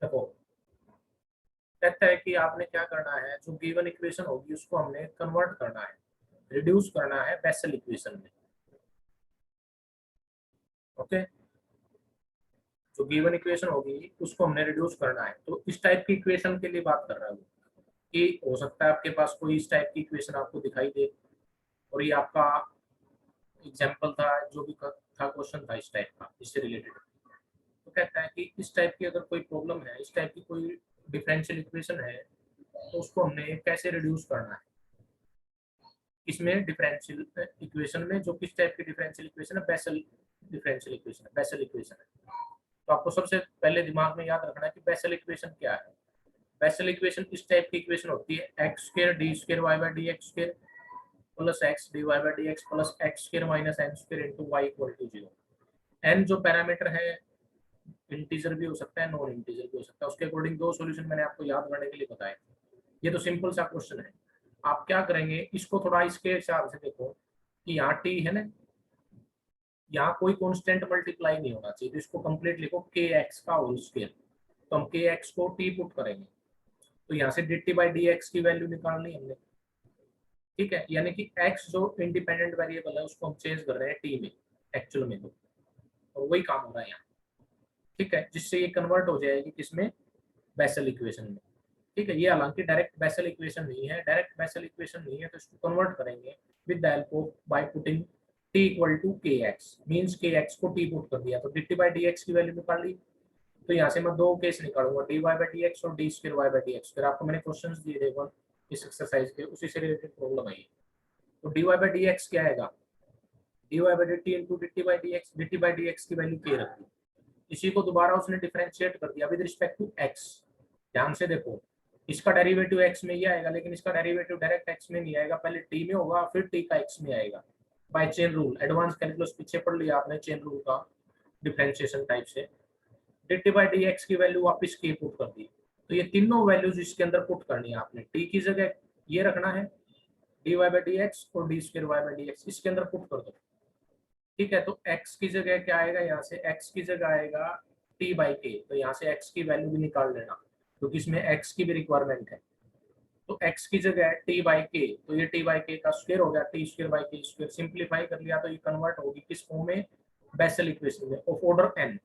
देखो, कहता है कि आपने क्या करना है, जो गिवन इक्वेशन होगी उसको हमने कन्वर्ट करना है, रिड्यूस करना है बेसल इक्वेशन में। ओके, जो गिवन इक्वेशन होगी उसको हमने रिड्यूस करना है। तो इस टाइप की इक्वेशन के लिए बात कर रहा हूँ कि हो सकता है आपके पास कोई इस टाइप की इक्वेशन आपको दिखाई दे, और ये आपका एग्जाम्पल था, जो भी था क्वेश्चन था इस टाइप का, इससे रिलेटेड। तो कहता है कि इस टाइप की अगर कोई प्रॉब्लम है, इस टाइप की कोई डिफरेंशियल इक्वेशन है, तो उसको हमने कैसे रिड्यूस करना है। इसमें डिफरेंशियल इक्वेशन में जो किस टाइप की डिफरेंशियल इक्वेशन है, बेसल डिफरेंशियल इक्वेशन है, बेसल इक्वेशन है। तो आपको सबसे पहले दिमाग में याद रखना है कि बेसल इक्वेशन क्या है। बेसल इक्वेशन इस टाइप की इक्वेशन होती है, x square d square y by d x square plus x d y by d x plus x square minus n square into y equal to 0। N जो parameter है, integer भी हो सकता है, non integer भी हो सकता है, उसके अकॉर्डिंग दो सॉल्यूशन मैंने आपको याद करने के लिए बताया। ये तो सिंपल सा क्वेश्चन है। आप क्या करेंगे, इसको थोड़ा इसके हिसाब से देखो कि यहाँ टी है ना, यहाँ कोई कांस्टेंट मल्टीप्लाई नहीं होना चाहिए, तो इसको कंप्लीट लिखो के एक्स का होल स्क्वायर। तो हम के एक्स को टी पुट करेंगे, तो यहाँ से d t by d x की वैल्यू निकालनी हमने। ठीक है, यानी कि एक्स जो इंडिपेंडेंट वेरिएबल है उसको हम चेंज कर रहे हैं टी में, एक्चुअल में तो, और वही काम हो रहा है यहाँ। ठीक है, जिससे ये कन्वर्ट हो जाएगी किसमें, बेसल इक्वेशन में। ठीक है, ये हालांकि डायरेक्ट बेसल इक्वेशन नहीं है, डायरेक्ट बेसल इक्वेशन नहीं है, तो इसको कन्वर्ट करेंगे with the help of by putting t equal to k x, means k x को टी पुट कर दिया तो d t by d x की वैल्यू निकाल ली। तो यहाँ से मैं दो केस निकालूंगा, d y by d x और d square y by d x. फिर आपको मैंने क्वेश्चंस दिए थे वन इस एक्सरसाइज के, उसी से रिलेटेड प्रॉब्लम आई। तो d y by d x क्या आएगा, d y by d t into d t by d x, d t by d x की वैल्यू के रखी, इसी को दोबारा उसने डिफरेंशिएट कर दिया विद रिस्पेक्ट टू एक्स। ध्यान से देखो, इसका डेरिवेटिव एक्स में ही आएगा, लेकिन इसका डेरिवेटिव डायरेक्ट एक्स में नहीं आएगा, पहले टी में होगा फिर टी का एक्स में आएगा। By chain rule, advance calculus पीछे पढ़ लिया आपने चेन रूल का डिफरेंशिएशन टाइप से। D t by d x की वैल्यू वापस के पुट कर दी, तो ये तीनों वैल्यूज इसके अंदर पुट करनी है आपने। टी की जगह ये रखना है d y by d x, और d square y by d x इसके अंदर पुट कर दो। ठीक है, तो x की जगह क्या आएगा, यहाँ से x की जगह आएगा t बाई के, तो यहाँ से x की वैल्यू भी निकाल लेना क्योंकि इसमें x की भी रिक्वायरमेंट है। तो x की जगह है t बाई के, तो ये t बाई के का स्क्वायर हो गया, टी स्क्वायर बाई के स्क्वायर। सिंप्लीफाई कर लिया तो ये कन्वर्ट होगी किस फॉर्म में, बेसल इक्वेशन में ऑफ ऑर्डर n।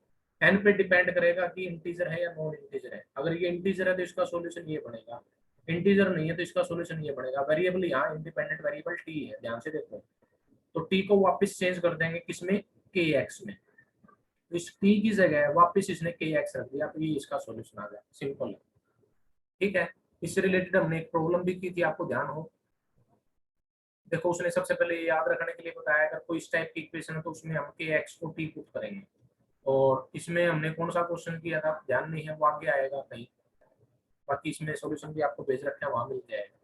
n पे डिपेंड करेगा कि इंटीजर है या नॉन इंटीजर है। अगर ये इंटीजर है तो इसका सॉल्यूशन ये बनेगा, इंटीजर नहीं है तो इसका सॉल्यूशन ये बनेगा। वेरिएबल यहाँ इंडिपेंडेंट वेरिएबल t है, ध्यान से देखो। तो टी को वापस चेंज कर देंगे किसमें, के एक्स में। तो इस टी की जगह वापस इसने के एक्स रख दिया, तो ये इसका सॉल्यूशन आ गया, सिंपल है। ठीक है, इससे रिलेटेड हमने एक प्रॉब्लम भी की थी, आपको ध्यान हो। देखो, उसने सबसे पहले ये याद रखने के लिए बताया, अगर कोई इस टाइप की इक्वेशन है तो उसमें हम के एक्स को टी पुट करेंगे। और इसमें हमने कौन सा क्वेश्चन किया था ध्यान नहीं है, वो आगे आएगा कहीं, बाकी इसमें सॉल्यूशन भी आपको भेज रखे हैं, वहां मिल जाएगा।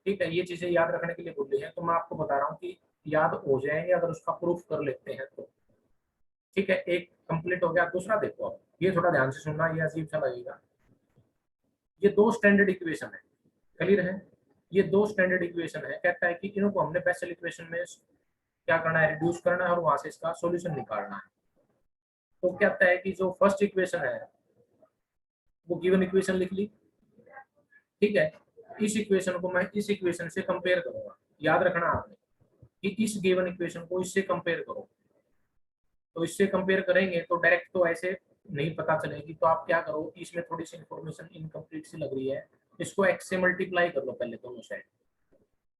ठीक है, ये चीजें याद रखने के लिए बोल रही है, तो मैं आपको बता रहा हूँ कि याद हो जाएंगे अगर उसका प्रूफ कर लेते हैं तो। ठीक है, एक कंप्लीट हो गया। दूसरा देखो, अब ये थोड़ा ध्यान से सुनना, ये अजीब सा लगेगा। ये दो स्टैंडर्ड इक्वेशन है, क्लियर है। ये दो स्टैंडर्ड इक्वेशन है, कहता है कि इनको हमने बेसल इक्वेशन में क्या करना है, रिड्यूस करना है और वहां से इसका सॉल्यूशन निकालना है। तो कहता है कि जो फर्स्ट इक्वेशन है वो गिवन इक्वेशन लिख ली। ठीक है, इस इक्वेशन को मैं इस इक्वेशन से कंपेयर करूंगा। याद रखना आपने कि इस गिवन इक्वेशन को इससे कंपेयर करो। तो इससे कंपेयर करेंगे तो डायरेक्ट तो ऐसे नहीं पता चलेगी, तो आप क्या करो, इसमें थोड़ी सी इंफॉर्मेशन इनकम्प्लीट सी लग रही है, इसको एक्स से मल्टीप्लाई कर लो पहले दोनों साइड।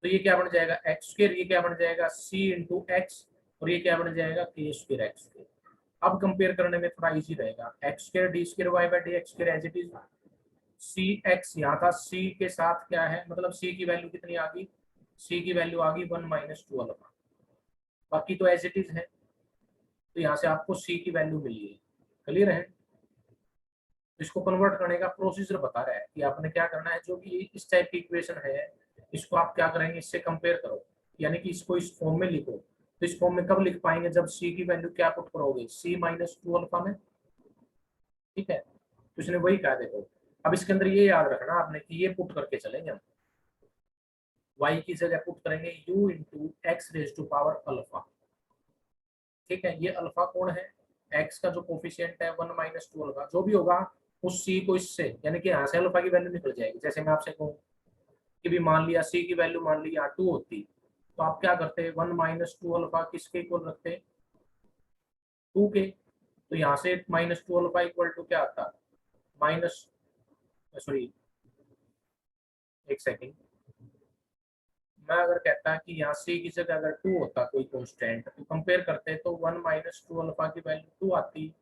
तो ये क्या बन जाएगा एक्स स्क्वायर, ये क्या बन जाएगा सी इंटू एक्स, और ये क्या बन जाएगा के स्क्वायर एक्स स्क्वायर। अब कंपेयर करने में थोड़ा इजी रहेगा, x square d square y by d x square as it is. See x यहाँ था, सी के साथ क्या है, मतलब सी की वैल्यू कितनी आ गई, सी की वैल्यू आ गई 1 माइनस 2 अल्फा, बाकी तो एज इट इज है। तो यहाँ से आपको सी की वैल्यू मिली है, क्लियर है। इसको कन्वर्ट करने का प्रोसीजर बता रहा है कि आपने क्या करना है, जो भी इस टाइप की इक्वेशन है इसको आप क्या करेंगे, इससे कंपेयर करो, यानी कि इसको इस फॉर्म में लिखो। तो इस फॉर्म में कब लिख पाएंगे, जब सी की वैल्यू क्या पुट करोगे, सी माइनस 2 अल्फा में। ठीक है, तो इसने वही कहा, देखो अब इसके अंदर ये याद रखना आपने कि ये पुट करके चलेंगे हम, y की जगह पुट करेंगे u into x raise to power alpha. ठीक है, ये अल्फा कौन है, x का जो कोफिशिएंट है 1 माइनस 2 अल्फा, जो भी होगा उस सी को इससे, यानी कि यहाँ से अल्फा की वैल्यू निकल जाएगी। जैसे मैं आपसे कहूँ कि भी मान लिया सी की वैल्यू मान ली यहाँ 2 होती, तो आप क्या करते हैं 1 माइनस 2 अल्फा किसके इक्वल रखते हैं 2 के। तो यहाँ से माइनस 2 अल्फा इक्वल टू क्या आता, माइनस, सॉरी एक सेकेंड, मैं अगर कहता कि यहाँ सी की जगह अगर 2 होता कोई कांस्टेंट, तो कंपेयर करते तो 1 माइनस 2 अल्फा की वैल्यू 2 आती,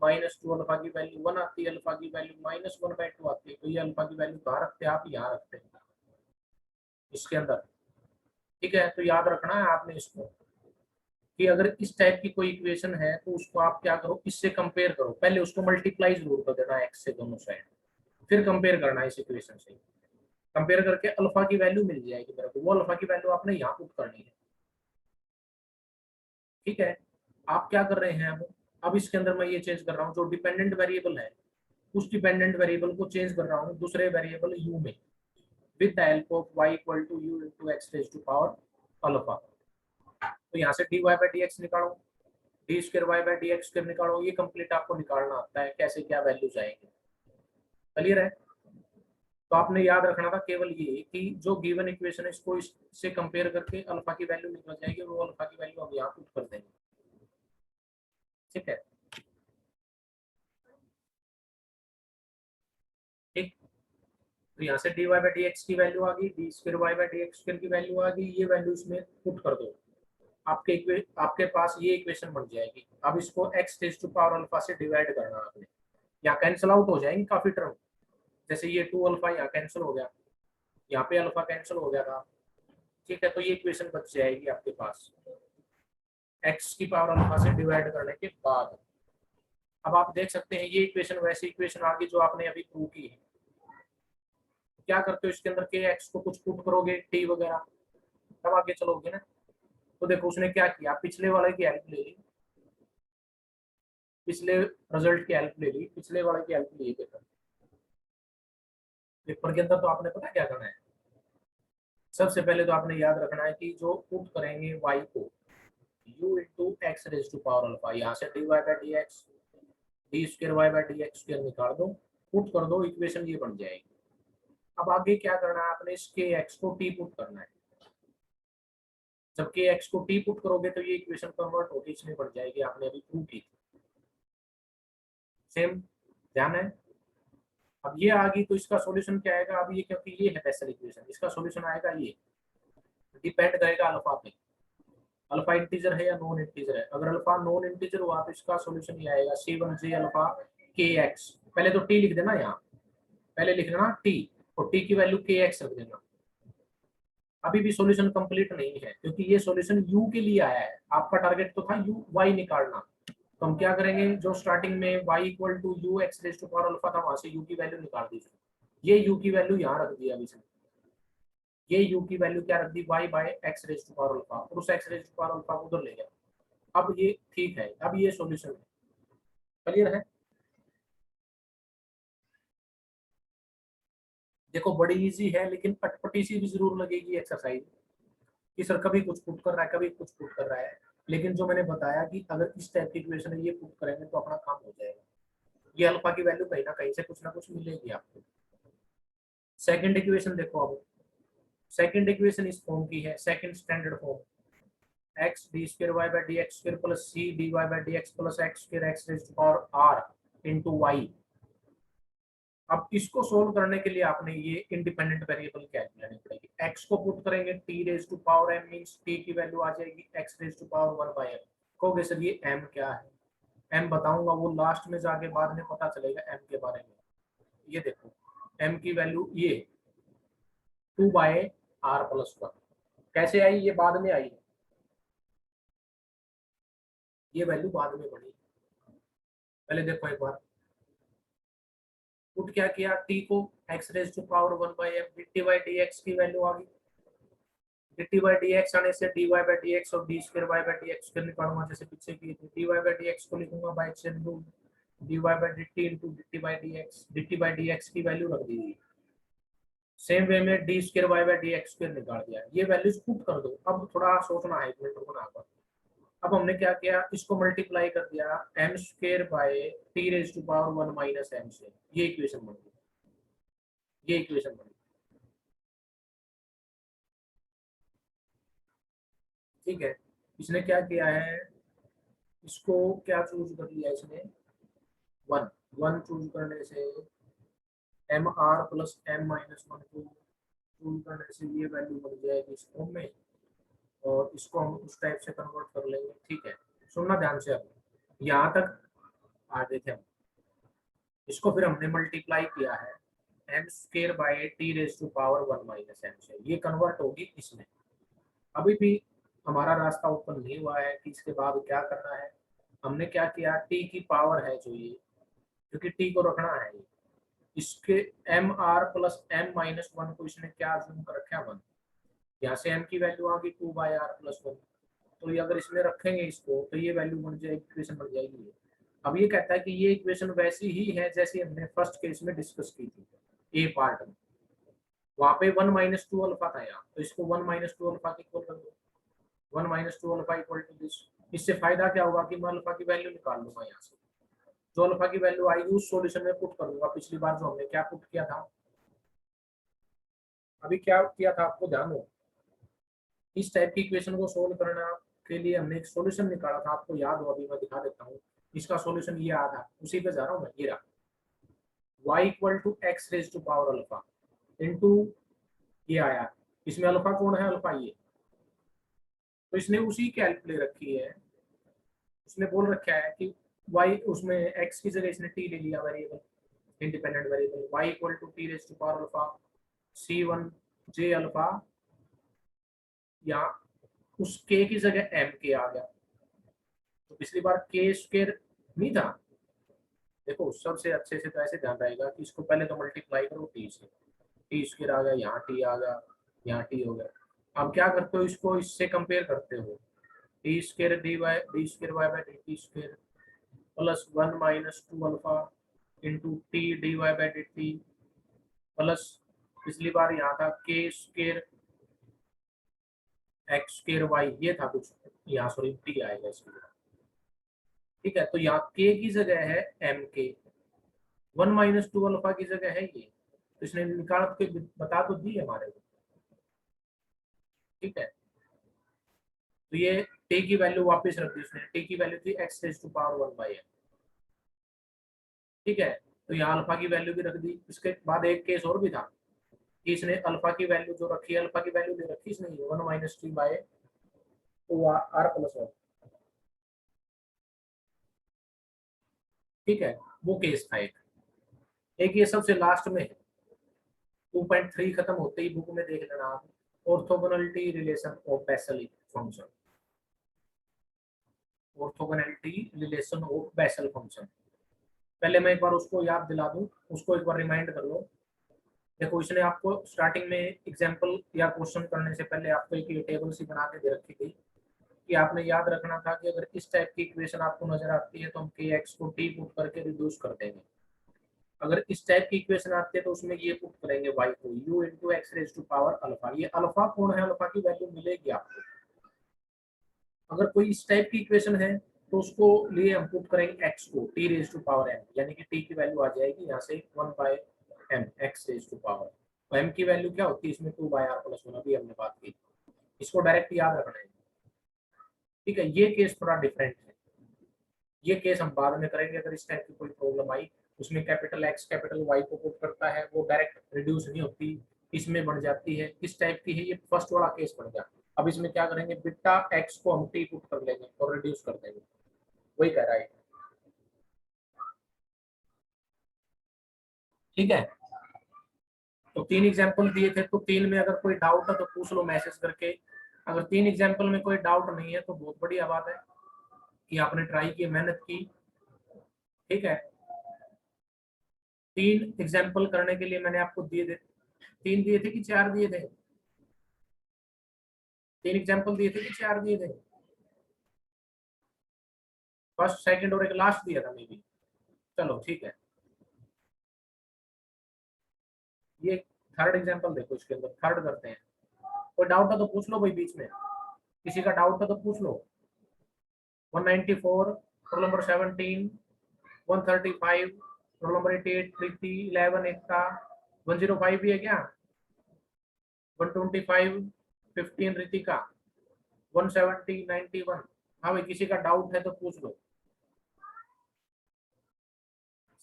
माइनस 2 अल्फा की वैल्यू 1 आती, अल्फा की वैल्यू माइनस 1/2 आती। तो ये अल्फा की वैल्यू कहाँ रखते हैं आप, यहाँ रखते हैं इसके अंदर। ठीक है, तो याद रखना है आपने इसको कि अगर इस टाइप की कोई इक्वेशन है तो उसको आप क्या करो, इससे कंपेयर करो, पहले उसको मल्टीप्लाई जरूर कर देना एक्स से दोनों साइड, फिर कंपेयर करना इस इक्वेशन से। कंपेयर करके अल्फा की वैल्यू मिल जाएगी मेरे को, वो अल्फा की वैल्यू आपने यहाँ पुट करनी है। ठीक है, आप क्या कर रहे हैं अब इसके अंदर मैं ये चेंज कर रहा हूँ, जो डिपेंडेंट वेरिएबल है उस डिपेंडेंट वेरिएबल को चेंज कर रहा हूँ दूसरे वेरिएबल u में, with the help of y equal to u into x raise to power alpha. तो यहाँ से dy बाई dx निकालो, d square y by d x square निकालो, ये कंप्लीट आपको निकालना आता है कैसे क्या वैल्यूज आएंगे। क्लियर है, तो आपने याद रखना था केवल ये कि जो गिवन इक्वेशन है इसको इससे कंपेयर करके अल्फा की वैल्यू निकल जाएगी, वो अल्फा की वैल्यू हम यहाँ पुट कर देंगे। ठीक है, ठीक, तो यहाँ से d y by d x की वैल्यू आ गई, d square y by d x square की वैल्यू आ गई, ये वैल्यू इसमें पुट कर दो, आपके पास ये इक्वेशन बन जाएगी। अब इसको x raise to power alpha से डिवाइड करना आपने, यहाँ कैंसिल आउट हो जाएंगे काफी टर्म, जैसे ये 2 अल्फा यहाँ कैंसिल हो गया, यहाँ पे अल्फा कैंसिल हो गया था। ठीक है, तो ये इक्वेशन बच जाएगी आपके पास एक्स की पावर अल्फा से डिवाइड करने के बाद। अब आप देख सकते हैं ये इक्वेशन वैसी इक्वेशन आ गई जो आपने अभी प्रूव की है। क्या करते हो इसके अंदर के एक्स को कुछ पुट करोगे टी वगैरह, तब आगे चलोगे ना। तो देखो उसने क्या किया, पिछले वाले की हेल्प ले ली, पिछले रिजल्ट की हेल्प ले ली, पिछले वाले की हेल्प ली पेपर, पेपर के अंदर तो आपने पता क्या करना है, सबसे पहले तो आपने याद रखना है कि जो पुट करेंगे y को u into x raise to power alpha, यहाँ से d y by d x, d square y by d x square निकाल दो, पुट कर दो, इक्वेशन ये बन जाएगी। अब आगे क्या करना है आपने, इस के एक्स को टी पुट करना है, जब के एक्स को टी पुट करोगे तो ये इक्वेशन कन्वर्ट होकर इसमें बन जाएगी, आपने अभी प्रूव की थी। सेम ध्यान है। अब ये आ गई तो इसका सॉल्यूशन क्या आएगा, अब ये क्योंकि ये है बेसल इक्वेशन, इसका सॉल्यूशन आएगा ये, डिपेंड करेगा अल्फा पे, अल्फा इंटीजर है या नॉन इंटीजर है। अगर अल्फा नॉन इंटीजर हुआ तो इसका सॉल्यूशन ये आएगा c1j अल्फा के एक्स, पहले तो टी लिख देना, यहाँ पहले लिख देना टी और टी की वैल्यू के एक्स रख देना। अभी भी सॉल्यूशन कंप्लीट नहीं है क्योंकि ये सॉल्यूशन u के लिए आया है, आपका टारगेट तो था u y निकालना। तो हम क्या करेंगे, जो स्टार्टिंग में y equal to u x raise to power alpha था वहां से u की वैल्यू निकाल दीजिए, ये u की वैल्यू यहाँ रख दी अभी से, ये u की वैल्यू क्या रख दी y by x raise to power alpha, और उस x raise to power alpha को उधर ले गया। अब ये ठीक है, अब ये सॉल्यूशन है। क्लियर है, देखो बड़ी इजी है लेकिन अटपटी सी भी जरूर लगेगी एक्सरसाइज कि सर कभी कुछ पुट कर रहा है कभी कुछ पुट कर रहा है, लेकिन जो मैंने बताया कि अगर इस टाइप की इक्वेशन है ये पुट करेंगे तो अपना काम हो जाएगा। ये अल्फा की वैल्यू कहीं ना कहीं से कुछ ना कुछ मिलेगी आपको। सेकंड इक्वेशन देखो, अब सेकंड इक्वेशन इस फॉर्म की है, second standard form, x d square y by d x square plus c d y by d x plus x square x raise to power r into y. अब इसको solve करने के लिए आपने ये इंडिपेंडेंट वेरिएबल क्या लेनी पड़ेगी, x को पुट करेंगे t raise to power m means t की वैल्यू आ जाएगी x raise to power 1 by m। कहोगे सर ये m क्या है, m बताऊंगा वो लास्ट में जाके बाद में पता चलेगा m के बारे में। ये देखो m की वैल्यू ये 2 बाय r प्लस 1, कैसे आई, ये बाद में आई, ये वैल्यू बाद में बनी। पहले देखो एक बार पुट क्या किया, t को x raise to power 1 by m dt by dx की वैल्यू आ गई, dt बाय dx आने से dy बाय dx और d square y by dx square निकालूंगा जैसे पीछे की थी, dy बाय dx को लिखूंगा by chain rule dy by dt into dt by dx की वैल्यू रख दी गई। सेम वे में d square y by dx square निकाल दिया, ये वैल्यूज पुट कर दो। अब थोड़ा सोचना है, एक मिनट रुकना है, अब हमने क्या किया, इसको मल्टीप्लाई कर दिया m square by t raise to power 1 minus m से, ये इक्वेशन बन गई, ये इक्वेशन बन गई। ठीक है, इसने क्या किया है, इसको क्या चूज कर लिया इसने, वन, वन चूज करने से m r plus m minus one को चूज करने से ये वैल्यू बन जाएगी इस फॉर्म में, और इसको हम उस टाइप से कन्वर्ट कर लेंगे। ठीक है, सुनना ध्यान से, अब यहाँ तक आ गए थे हम, इसको फिर हमने मल्टीप्लाई किया है m square by t raise to power 1 minus m से, ये कन्वर्ट होगी इसमें। अभी भी हमारा रास्ता ओपन नहीं हुआ है कि इसके बाद क्या करना है। हमने क्या किया, टी की पावर है जो ये, क्योंकि टी को रखना है ये, इसके m r plus m minus one को इसने क्या जूम कर रखा है, वन। यहाँ से एम की वैल्यू आ गई 2/r+1, तो ये अगर इसमें रखेंगे इसको तो ये वैल्यू बन जाएगी, इक्वेशन बन जाएगी ये। अब ये कहता है कि ये इक्वेशन वैसी ही है जैसी हमने फर्स्ट केस में डिस्कस की थी, ए पार्ट में। वहां पे 1 माइनस टू अल्फा था, यहाँ तो इसको 1 माइनस टू अल्फा इक्वल कर दो, 1 minus two alpha equal to this. इससे फायदा क्या होगा कि मैं अल्फा की वैल्यू निकाल लूंगा यहाँ से, जो अल्फा की वैल्यू आएगी उस सॉल्यूशन में पुट कर दूंगा। पिछली बार जो हमने क्या पुट किया था, अभी क्या किया था आपको ध्यान हो, इस टाइप की इक्वेशन को सोल्व करना के लिए हमने एक सॉल्यूशन निकाला था, आपको याद हो, अभी मैं दिखा देता हूँ। इसका सॉल्यूशन ये आया था, उसी पे जा रहा हूँ मैं, ये रहा, y equal to x raise to power alpha into, ये आया, इसमें अल्फा कौन है, अल्फा ये, तो इसने उसी कैल्क ले रखी है, उसने बोल रखा है कि y, उसमें x की जगह इसने t ले लिया variable, independent variable, y equal to t raise to power alpha c1 j alpha, या उस k की जगह m k आ गया। तो पिछली बार के स्क्वायर नहीं था, देखो सबसे अच्छे से तो ऐसे ध्यान रहेगा कि इसको पहले तो मल्टीप्लाई करो टी से, टी स्क्वायर आ गया, यहाँ टी आ गया, यहाँ टी हो गया। अब क्या करते हो, इसको इससे कंपेयर करते हो, t square d square y by d square plus 1 minus two alpha into t d y by d t plus, पिछली बार यहाँ था के स्क्वायर एक्स स्क्वायर वाई, ये था कुछ, यहाँ सॉरी टी आएगा इसकी जगह। ठीक है, तो यहाँ के की जगह है एम के, 1 माइनस टू अल्फा की जगह है ये, तो इसने निकाल के बता तो दी हमारे को। ठीक है, तो ये टी की वैल्यू वापस रख दी उसने, टी की वैल्यू थी x raise to power 1/n। ठीक है, तो यहाँ अल्फा की वैल्यू भी रख दी। इसके बाद एक केस और भी था कि इसने अल्फा की वैल्यू जो रखी है, अल्फा की वैल्यू ले रखी इसने 1 minus t by two r plus 1। ठीक है, वो केस था एक, एक ये सबसे लास्ट में है, 2.3 खत्म होते ही बुक में देख लेना आप, orthogonality relation of Bessel function, orthogonality relation of Bessel function. पहले मैं एक बार उसको याद दिला दूं, उसको एक बार रिमाइंड कर लो। देखो इसने आपको स्टार्टिंग में एग्जांपल या क्वेश्चन करने से पहले आपको एक टेबल सी बना के दे रखी थी कि आपने याद रखना था कि अगर इस टाइप की इक्वेशन आपको नजर आती है तो हम के एक्स को टी पुट करके रिड्यूस कर देंगे। अगर इस टाइप की इक्वेशन आती है तो उसमें ये पुट करेंगे वाई को u into x raise to power alpha. ये अल्फा कौन है, अल्फा की वैल्यू मिलेगी आपको। अगर कोई इस टाइप की इक्वेशन है तो उसको लिए हम पुट करेंगे एक्स को t raise to power m, यानी कि टी की वैल्यू आ जाएगी यहाँ से 1/m x raise to power, तो एम की वैल्यू क्या होती है इसमें 2/r+1, अभी हमने बात की। इसको डायरेक्ट याद रखना है। ठीक है, ये केस थोड़ा डिफरेंट है, ये केस हम बाद में करेंगे। अगर इस टाइप की कोई प्रॉब्लम आई, उसमें कैपिटल एक्स कैपिटल वाई को पुट करता है, वो डायरेक्ट रिड्यूस नहीं होती, इसमें बन जाती है, किस टाइप की है ये, फर्स्ट वाला केस बन गया। अब इसमें क्या करेंगे, बिटा एक्स को हम टी पुट कर लेंगे और रिड्यूस कर देंगे, वही कह रहा है। ठीक है, तो 3 एग्जाम्पल दिए थे, तो 3 में अगर कोई डाउट है तो पूछ लो मैसेज करके। अगर 3 एग्जाम्पल में कोई डाउट नहीं है तो बहुत बढ़िया बात है कि आपने ट्राई की, मेहनत की। ठीक है, 3 एग्जाम्पल करने के लिए मैंने आपको दिए थे, 3 दिए थे कि 4 दिए थे, 3 एग्जाम्पल दिए थे कि 4 दिए थे, फर्स्ट सेकंड और एक लास्ट दिया था मे बी। चलो ठीक है, ये थर्ड एग्जाम्पल देखो, इसके अंदर थर्ड करते हैं। कोई डाउट है तो पूछ लो भाई, बीच में किसी का डाउट है तो पूछ लो। 194, रोल नंबर 17, 135, रोल नंबर 88, प्रीति 11, एकता 105 भी है क्या, 125, 15 रितिका, 170, 91। हाँ भाई, किसी का डाउट है तो पूछ लो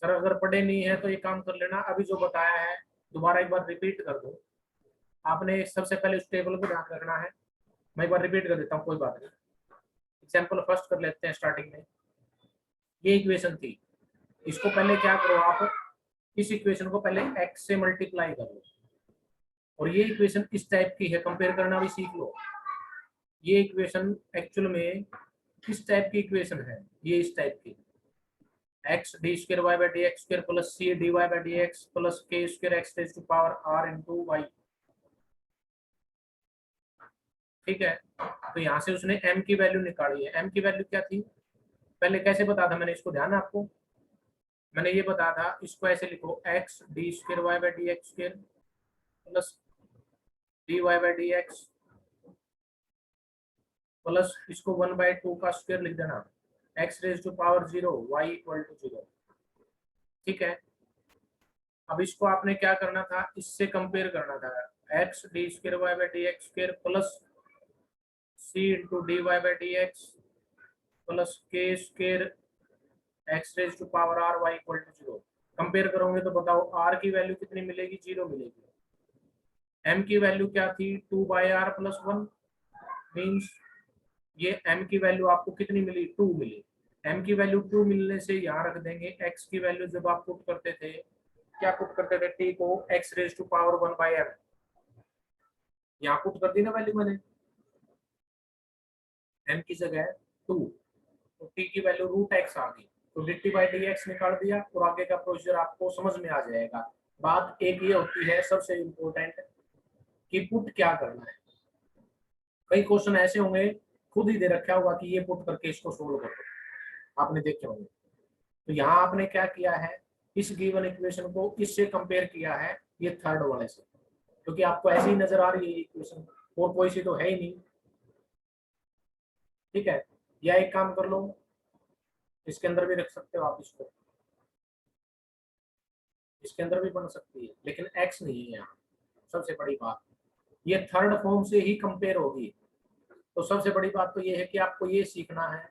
सर। अगर पढ़े नहीं है तो ये काम कर लेना, अभी जो बताया है दोबारा एक बार रिपीट कर दो। आपने सबसे पहले उस टेबल को ध्यान रखना है। मैं एक बार रिपीट कर देता हूँ, कोई बात नहीं। एग्जाम्पल फर्स्ट कर लेते हैं स्टार्टिंग में। ये इक्वेशन थी, इसको पहले क्या करो आप, इस इक्वेशन को पहले x से मल्टीप्लाई करो। और ये इक्वेशन इस टाइप की है, कंपेयर करना भी सीख लो। ये इक्वेशन एक्चुअल में किस टाइप की इक्वेशन है, ये इस टाइप की, x d square y by d x square plus c d y by d x plus k square x raise to power r into y. ठीक है, तो यहाँ से उसने m की वैल्यू निकाली है। m की वैल्यू क्या थी, पहले कैसे बता था मैंने इसको, ध्यान है आपको। मैंने ये बताया था, इसको ऐसे लिखो, x d square y by d x square plus d y by d x plus इसको 1/2 का स्क्वायर लिख देना, x raise to power 0 y equal to 0। ठीक है, अब इसको आपने क्या करना था, इससे कंपेयर करना था, x d square y by d x square plus c into d y by d x plus k square x raise to power r y equal to 0। Compare करोगे तो बताओ r की वैल्यू कितनी मिलेगी, 0 मिलेगी। m की value क्या थी, 2/r प्लस 1, मीन्स ये m की वैल्यू आपको कितनी मिली, 2 मिली। m की वैल्यू 2 मिलने से यहाँ रख देंगे। x की वैल्यू जब आप पुट करते थे, क्या पुट करते थे, t को x raise to power 1/m, यहाँ पुट कर दी ना वैल्यू मैंने, m की जगह 2, तो t की वैल्यू √x आ गई, तो dt बाई dx निकाल दिया, और आगे का प्रोसीजर आपको समझ में आ जाएगा। बात एक ये होती है सबसे इम्पोर्टेंट, कि पुट क्या करना है। कई क्वेश्चन ऐसे होंगे खुद ही दे रखा होगा कि ये पुट करके इसको सोल्व करो, आपने देखे होंगे। तो यहाँ आपने क्या किया है, इस गिवन इक्वेशन को इससे कंपेयर किया है, ये थर्ड वाले से, क्योंकि आपको ऐसी ही नजर आ रही है इक्वेशन, और कोई सी तो है ही नहीं। ठीक है, या एक काम कर लो, इसके अंदर भी रख सकते हो आप इसको, इसके अंदर भी बन सकती है, लेकिन एक्स नहीं है यहाँ। सबसे बड़ी बात, ये थर्ड फॉर्म से ही कंपेयर होगी। तो सबसे बड़ी बात तो ये है कि आपको ये सीखना है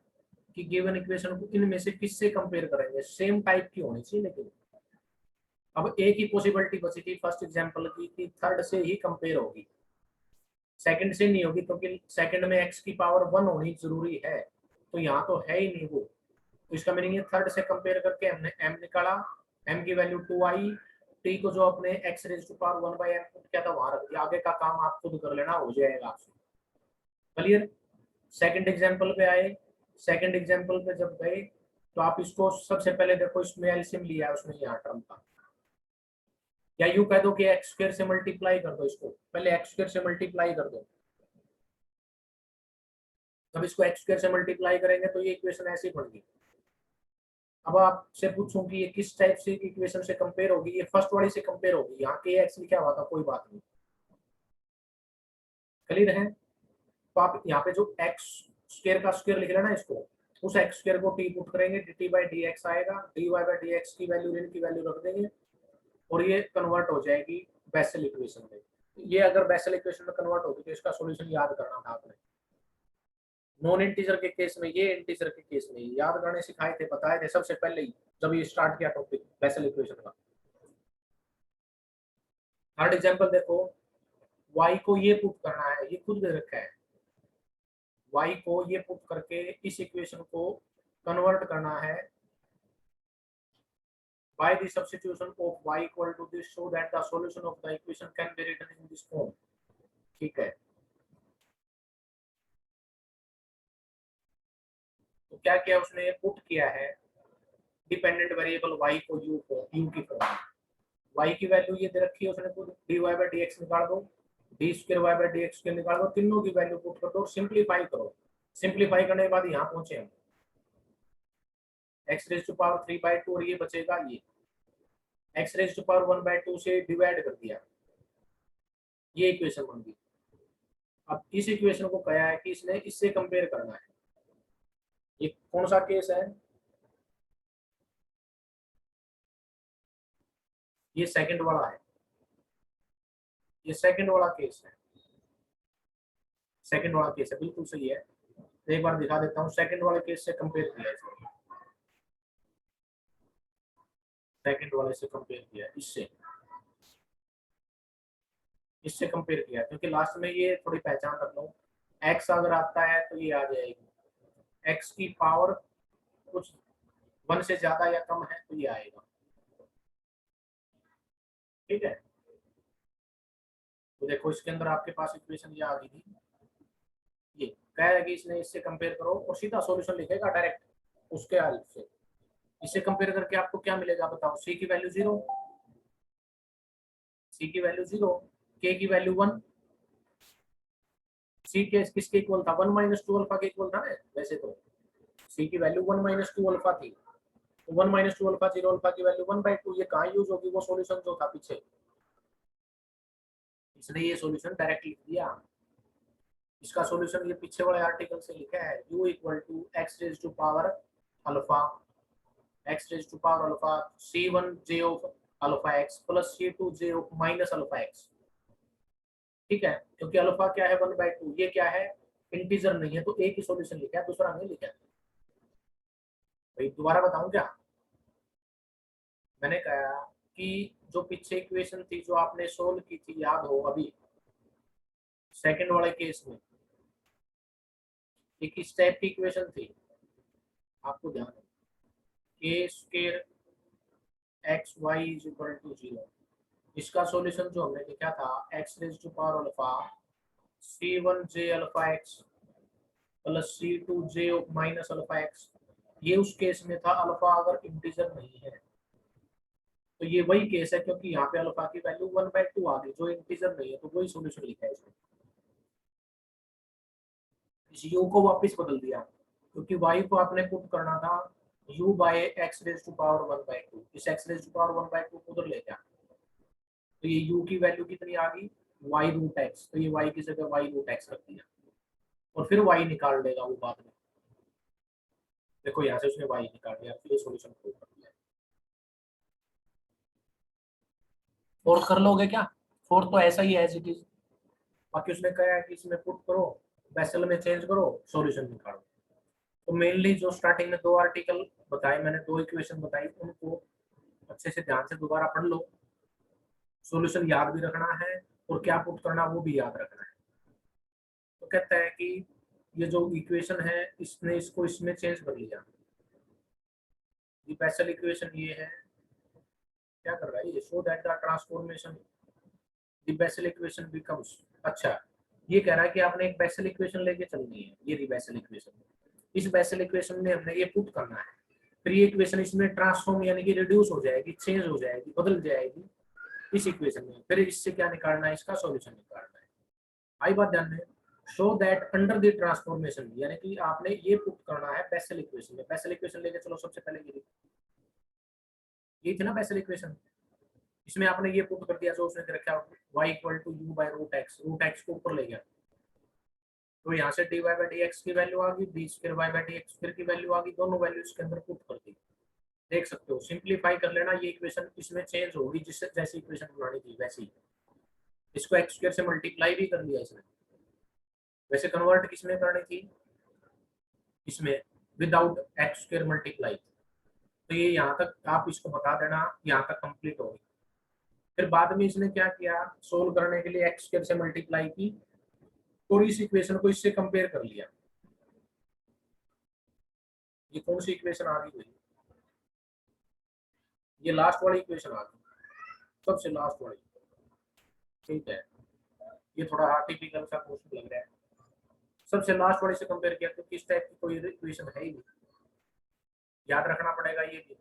कि गिवन इक्वेशन को इनमें से किससे कंपेयर करेंगे, सेम टाइप की होनी चाहिए। लेकिन अब एक ही पॉसिबिलिटी बची थी फर्स्ट एग्जांपल की, कि थर्ड से ही कंपेयर होगी, सेकंड से नहीं होगी, क्योंकि तो सेकंड में x की पावर 1 होनी जरूरी है, तो यहाँ तो है ही नहीं वो। तो इसका मीनिंग है थर्ड से कंपेयर करके हमने m निकाला, m की वैल्यू 2 आई, t को जो अपने x raise to power 1/m put किया था वहां रख दिया, आगे का काम आप खुद कर लेना, हो जाएगा आपसे। क्लियर। सेकंड एग्जांपल पे आए, सेकंड एग्जांपल पे जब गए तो आप इसको सबसे पहले देखो, इसमें एलसीएम लिया है उसने यहाँ टर्म का, या यू कह दो कि एक्स स्क्वायर से मल्टीप्लाई कर दो, इसको पहले एक्स स्क्वायर से मल्टीप्लाई कर दो। जब इसको एक्स स्क्वायर से मल्टीप्लाई करेंगे तो ये इक्वेशन ऐसी बन गई। अब आपसे पूछूं कि ये किस टाइप से इक्वेशन से कंपेयर होगी, ये फर्स्ट वाली से कंपेयर होगी, यहाँ के एक्स लिखा हुआ था, कोई बात नहीं। क्लियर है, तो आप यहाँ पे जो एक्स स्क्वायर का स्क्वायर लिख लेना इसको, उस एक्स स्क्वायर को टी पुट करेंगे, dt बाई डी एक्स आएगा, dy बाई डी एक्स की वैल्यू इनकी वैल्यू रख देंगे, और ये कन्वर्ट हो जाएगी बेसल इक्वेशन में। ये अगर बेसल इक्वेशन में कन्वर्ट होगी तो इसका सॉल्यूशन याद करना था आपने। नॉन इंटीजर के केस में, ये इंटीजर के केस में याद करने सिखाए थे, बताए थे सबसे पहले ही जब ये स्टार्ट किया टॉपिक बेसल इक्वेशन का। थर्ड एग्जांपल देखो, y को ये पुट करना है, ये खुद दे रखा है, y को ये पुट करके इस इक्वेशन को कन्वर्ट करना है by the substitution of y equal to this, so that the solution of the equation can be written in this form। ठीक है, तो क्या किया उसने, पुट किया है डिपेंडेंट वेरिएबल y को u की फॉर्म में। y की वैल्यू ये दे रखी है उसने, खुद dy बाई डी एक्स निकाल दो, d square y by d x के निकाल दो, तीनों की वैल्यू पुट कर दो, सिंप्लीफाई करो। सिंप्लीफाई करने के बाद यहाँ पहुंचे हम, x रेज टू पावर 3/2, और ये बचेगा ये x रेज टू पावर 1/2 से डिवाइड कर दिया, ये इक्वेशन बन गई। अब इस इक्वेशन को कहा है कि इसने इससे कंपेयर करना है, ये कौन सा केस है? ये सेकंड वाला है, ये सेकंड वाला केस है, सेकंड वाला केस है, बिल्कुल सही है। तो एक बार दिखा देता हूँ, सेकंड वाले केस से कंपेयर किया है इसको, सेकंड वाले से कंपेयर किया है, इससे इससे कंपेयर किया है, क्योंकि लास्ट में ये थोड़ी पहचान रख लो, एक्स अगर आता है तो ये आ जाएगी, एक्स की पावर कुछ 1 से ज्यादा या कम है तो ये आएगा, ठीक है। तो देखो इसके अंदर आपके पास इक्वेशन ये आ गई थी, ये कह रहा है कि इसने इससे कंपेयर करो और सीधा सॉल्यूशन लिखेगा डायरेक्ट उसके हेल्प से। इससे कंपेयर करके आपको क्या मिलेगा बताओ? सी की वैल्यू 0, सी की वैल्यू 0, के की वैल्यू 1, सी के किसके इक्वल था? 1 माइनस 2 अल्फा के इक्वल था ना वैसे तो, सी की वैल्यू 1 माइनस 2 अल्फा थी, तो 1 माइनस 2 अल्फा 0 अल्फा की वैल्यू 1/2, ये कहाँ यूज होगी? वो सॉल्यूशन जो था पीछे, इसने ये सॉल्यूशन डायरेक्ट लिख दिया। इसका सॉल्यूशन ये पीछे वाले आर्टिकल से लिखा है, u equal to x raise to power alpha, x raise to power alpha c1j of alpha x plus c2j of minus alpha x, ठीक है। क्योंकि अल्फा क्या है? 1/2, ये क्या है? इंटीजर नहीं है, तो एक ही सॉल्यूशन लिखा है, दूसरा नहीं लिखा है। भाई दोबारा बताऊं क्या? मैंने कहा कि जो पीछे इक्वेशन थी जो आपने सोल्व की थी, याद हो अभी सेकंड वाले केस में, एक स्टेप की इक्वेशन थी, आपको ध्यान है, k square x y is equal to 0, इसका सॉल्यूशन जो हमने लिखा था x raise to power alpha c1j alpha x plus c2j of minus alpha x, ये उस केस में था अल्फा अगर इंटीजर नहीं है, तो ये वही केस है, क्योंकि यहाँ पे अल्फा की वैल्यू 1/2 आ गई जो इंटीजर नहीं है, तो वही सॉल्यूशन लिखा है इसमें। इस u को वापस बदल दिया, क्योंकि y को आपने पुट करना था u by x raise to power 1/2, इस एक्स रेज टू पावर 1/2 को उधर ले गया, तो ये u की वैल्यू कितनी आ गई? y रूट एक्स, तो ये y की जगह y रूट एक्स रख दिया, और फिर y निकाल देगा वो बाद में। देखो यहाँ से उसने y निकाल दिया, फिर ये सॉल्यूशन प्रूव कर दिया। फोर्थ कर लोगे क्या? फोर्थ तो ऐसा ही है एज इट इज, बाकी उसने कहा है कि इसमें पुट करो, बेसल में चेंज करो, सॉल्यूशन निकालो। तो मेनली जो स्टार्टिंग में 2 आर्टिकल बताए मैंने, 2 इक्वेशन बताई, उनको अच्छे से ध्यान से दोबारा पढ़ लो, सॉल्यूशन याद भी रखना है और क्या पुट करना वो भी याद रखना है। तो कहता है कि ये जो इक्वेशन है इसने इसको इसमें चेंज कर लिया, ये बेसल इक्वेशन ये है, क्या कर रहा है ये? Show that the transformation the Bessel equation becomes, अच्छा ये कह रहा है कि आपने एक बेसल इक्वेशन लेके चलनी है, ये बेसल इक्वेशन, इस बेसल इक्वेशन में हमने ये पुट करना है, फिर ये इक्वेशन इसमें ट्रांसफॉर्म यानी कि रिड्यूस हो जाएगी, चेंज हो जाएगी, बदल जाएगी इस इक्वेशन में, फिर इससे क्या निकालना है? इसका सॉल्यूशन निकालना है। आई बात ध्यान में, show that under the transformation, यानी कि आपने ये पुट करना है बेसल इक्वेशन में, बेसल इक्वेशन लेके चलो सबसे पहले ये थी ना बेसल इक्वेशन, इसमें आपने ये पुट कर दिया जो उसने रखा y equal to u by root x को ऊपर ले गया, तो यहाँ से dy बाई डी एक्स की वैल्यू आ गई, d square y by d x square की वैल्यू आ गई, दोनों वैल्यू इसके अंदर पुट कर दी। देख सकते हो, सिंप्लीफाई कर लेना, ये इक्वेशन इसमें चेंज होगी, जिससे जैसी इक्वेशन बनानी थी वैसी ही, इसको एक्स स्क्वायर से मल्टीप्लाई भी कर दिया इसने, वैसे कन्वर्ट किसमें करनी थी? इसमें विदाउट एक्स स्क्वायर मल्टीप्लाई, तो ये यहाँ तक आप इसको बता देना, यहाँ तक कंप्लीट होगी। फिर बाद में इसने क्या किया, सोल्व करने के लिए एक्स स्क्वायर से मल्टीप्लाई की और इस इक्वेशन को इससे कंपेयर कर लिया। ये कौन सी इक्वेशन आ गई भाई? ये लास्ट वाली इक्वेशन आ गई, सबसे लास्ट वाली, ठीक है। ये थोड़ा आर्टिफिशियल सा क्वेश्चन लग रहा है, सबसे लास्ट वाले से कंपेयर किया तो किस टाइप की कोई इक्वेशन है ही नहीं, याद रखना पड़ेगा, ये भी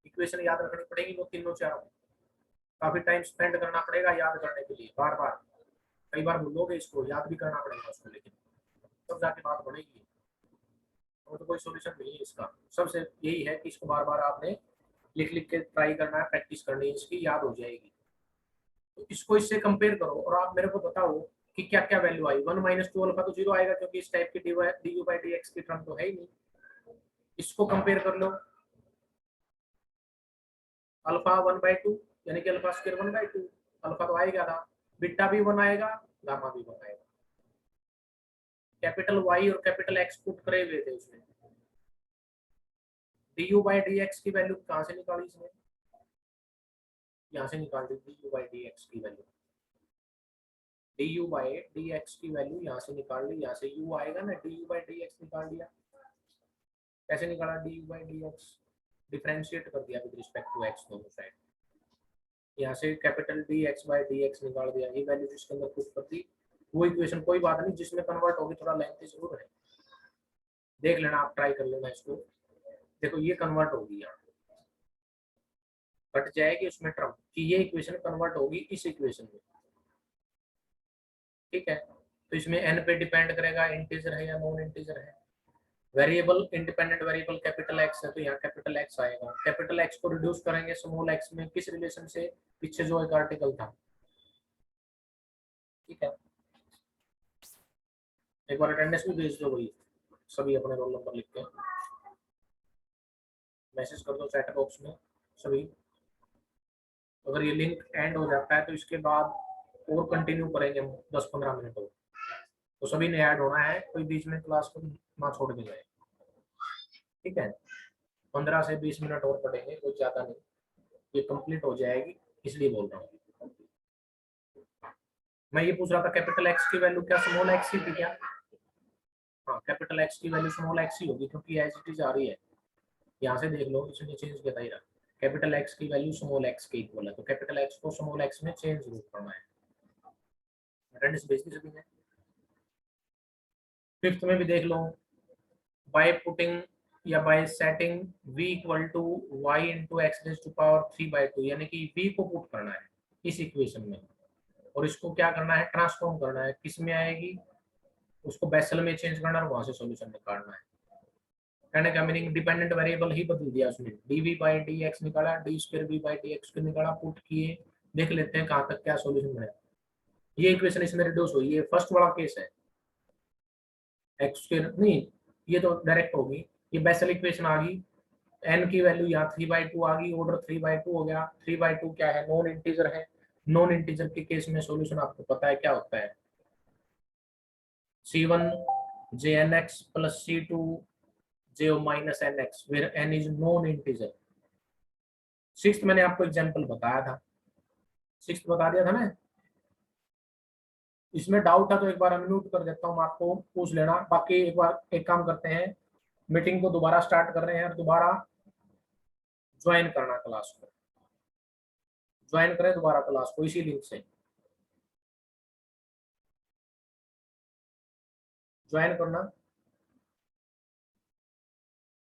इक्वेशन याद रखनी पड़ेगी, वो तीनों चारों, काफी टाइम स्पेंड करना पड़ेगा याद करने के लिए, बार बार, कई बार भूलोगे इसको, याद भी करना पड़ेगा उसको, लेकिन तब जाके बात बढ़ेगी, और तो कोई सोल्यूशन नहीं है इसका, सबसे यही है कि इसको बार बार आपने लिख लिख के ट्राई करना है, प्रैक्टिस करनी है, इसकी याद हो जाएगी। तो इसको इससे कंपेयर करो और आप मेरे को बताओ कि क्या क्या वैल्यू आई। 1 माइनस 2 अल्फा तो 0 आएगा क्योंकि इस टाइप की D u by d x की टर्म तो है ही नहीं। इसको कंपेयर कर लो, अल्फा 1/2 यानी कि अल्फा स्क्वायर 1/2, अल्फा तो आएगा था, बीटा भी 1 आएगा, गामा भी 1 आएगा। कैपिटल वाई और कैपिटल एक्स पुट करे हुए थे उसमें। D u by d x की वैल्यू कहाँ से निकाली इसने, यहाँ से निकाल दी d u by d x की value. D u by d x की वैल्यू यहाँ से निकाल ली, यहाँ से यू आएगा ना, d u by d x निकाल दिया। कैसे निकाला d u by d x, differentiate कर दिया विद रिस्पेक्ट टू एक्स दोनों साइड। यहाँ से capital D x by d x निकाल दिया, ये वैल्यू जिसके अंदर पुट कर दी वो इक्वेशन। कोई बात नहीं, जिसमें कन्वर्ट होगी थोड़ा लेंथी जरूर है, देख लेना आप, ट्राई कर लेना इसको। देखो ये कन्वर्ट होगी, यहाँ कट जाएगी उसमें टर्म कि ये इक्वेशन कन्वर्ट होगी इस इक्वेशन में, ठीक है। तो इसमें एन पे डिपेंड करेगा इंटीजर है या नॉन इंटीजर है। Variable independent variable capital x है तो यहाँ कैपिटल एक्स आएगा। कैपिटल एक्स को रिड्यूस करेंगे स्मॉल एक्स में, किस रिलेशन से, पीछे जो एक आर्टिकल था, ठीक है। एक बार अटेंडेंस भी भेज दो भाई, सभी अपने रोल नंबर लिख के मैसेज कर दो चैट बॉक्स में सभी। अगर ये लिंक एंड हो जाता है तो इसके बाद और कंटिन्यू करेंगे 10-15 मिनट और, तो सभी ने ऐड होना है, कोई बीच में क्लास को ना छोड़ के जाए, ठीक है। 15 से 20 मिनट और पढ़ेंगे, कुछ ज्यादा नहीं, ये कंप्लीट हो जाएगी इसलिए बोल रहा हूँ। मैं ये पूछ रहा था कैपिटल एक्स की वैल्यू क्या स्मॉल एक्स ही थी क्या? हाँ, कैपिटल एक्स की वैल्यू स्मॉल एक्स ही होगी क्योंकि एज इट इज आ रही है, यहाँ से देख लो, इसने चेंज किया था। कैपिटल एक्स की वैल्यू स्मॉल एक्स के इक्वल है, तो कैपिटल एक्स को स्मॉल एक्स में चेंज जरूर करना है। अटेंडेंस भेज दी सभी ने। फिफ्थ में भी देख लो, बाय पुटिंग या by setting v equal to y into x raise to power 3/2, यानी कि v को पुट करना है इस इक्वेशन में और इसको क्या करना है, ट्रांसफॉर्म करना है, किस में आएगी, उसको बेसल में चेंज करना है और वहां से सॉल्यूशन निकालना है। कहने का मीनिंग डिपेंडेंट वेरिएबल ही बदल दिया उसने, dv बाई डी एक्स निकाला, D square v by d x को निकाला, पुट किए, देख लेते हैं कहाँ तक क्या सॉल्यूशन बने। ये इक्वेशन इसमें रिड्यूस हुई, ये फर्स्ट वाला केस है। एक्स स्क्वायर नहीं, ये तो डायरेक्ट होगी, ये बेसल इक्वेशन आ गई, n की वैल्यू यहाँ 3/2 आ गई, ऑर्डर 3/2 हो गया। 3/2 क्या है, नॉन इंटीजर है। नॉन इंटीजर के केस में सॉल्यूशन आपको पता है क्या होता है, c1 jnx plus c2 j minus nx where n is non integer. Sixth मैंने आपको एग्जांपल बताया था, सिक्स्थ बता दिया था ना। इसमें डाउट है तो एक बार अनम्यूट कर देता हूँ, आपको पूछ लेना। बाकी एक बार एक काम करते हैं, मीटिंग को दोबारा स्टार्ट कर रहे हैं और दोबारा ज्वाइन करना क्लास को, ज्वाइन करें दोबारा क्लास को इसी लिंक से ज्वाइन करना।